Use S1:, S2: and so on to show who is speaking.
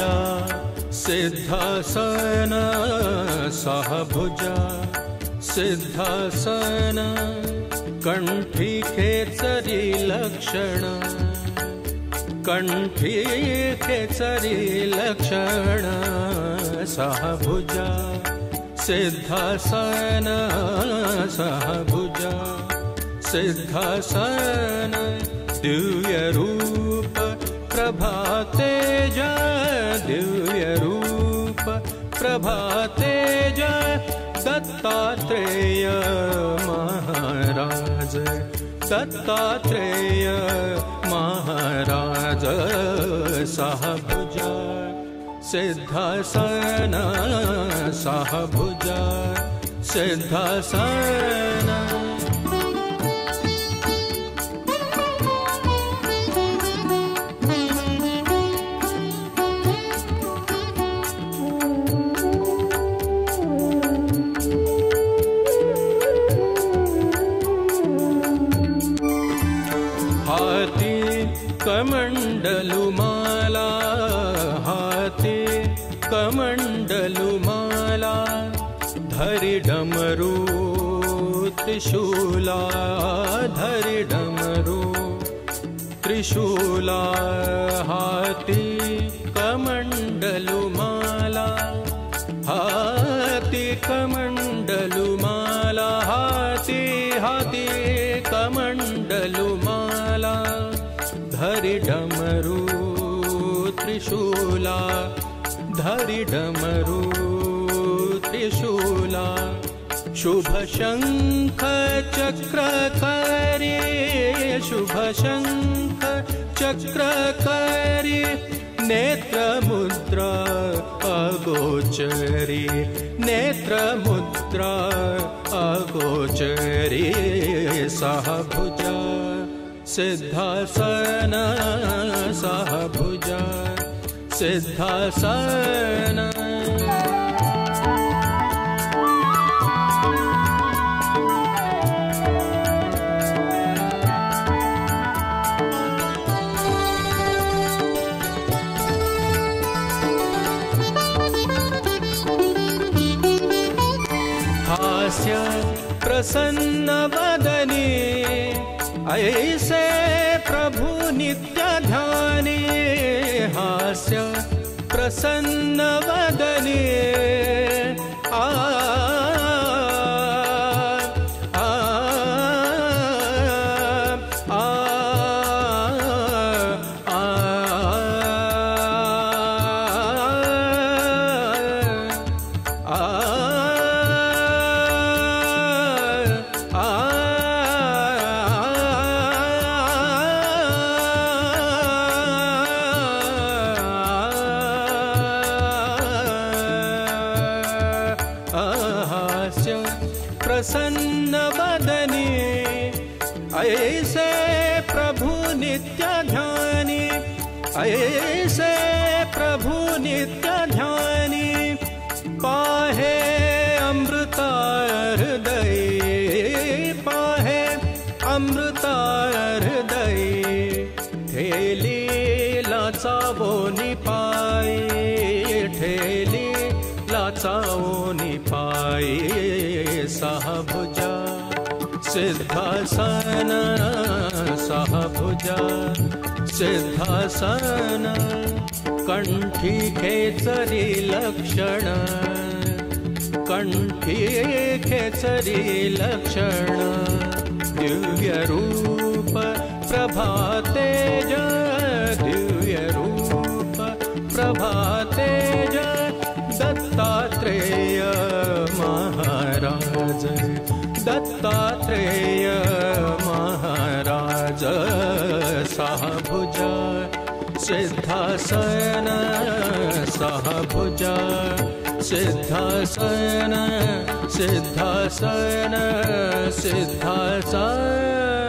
S1: भुजा सिद्धासन सहभुजा सिद्धासन कंठी खेचरी लक्षण कंठी खेचरी लक्षण सहभुजा सिद्धासन सहभुजा सिद्धासन दिव्य रूप प्रभातेज दिव्य रूप प्रभातेज दत्तात्रेय महाराज दत्तात्रेय महाराज सहभुजा सिद्धासन सहभुजा सिद्धासन कमंडलुमाला हाथे कमंडलुमाला धरि डमरू त्रिशूला धरि डमरू त्रिशूला हाथी कमंडलुमाला हाथी कमंडलुमाला हाथी हाथी कमंडलुमाला धरि डमरू त्रिशूला धरि डमरू त्रिशूला शुभ शंख चक्रकरी शुभ शंख चक्रकरी नेत्र मुद्रा अगोचरी नेत्र मुद्रा अगोचरी सहभुजा सिद्धासन सहभुजा सिद्धासन हास्य प्रसन्न वदनी ऐसे प्रभु नित्य ध्यानी हास्य प्रसन्न वदनी आ प्रसन्न वदनी ऐसे प्रभु नित्य ध्यानी ऐसे प्रभु नित्य ध्यानी पाहे अमृता हृदय पाहे अमृता हृदय ठेली लाचावोनी पाई ठेली लाचावोनी पाई सहभुजा सिद्धासन सहभुजा सिद्धासन कंठी खेचरी लक्षण कंठी खेचरी लक्षण दिव्य रूप प्रभातेज दिव्य रूप प्रभातेज दत्तात्रेय महाराज दत्तात्रेय महाराज सहभुजा सिद्धासन सहभुजा सिद्धासन सिद्धासन सिद्धासन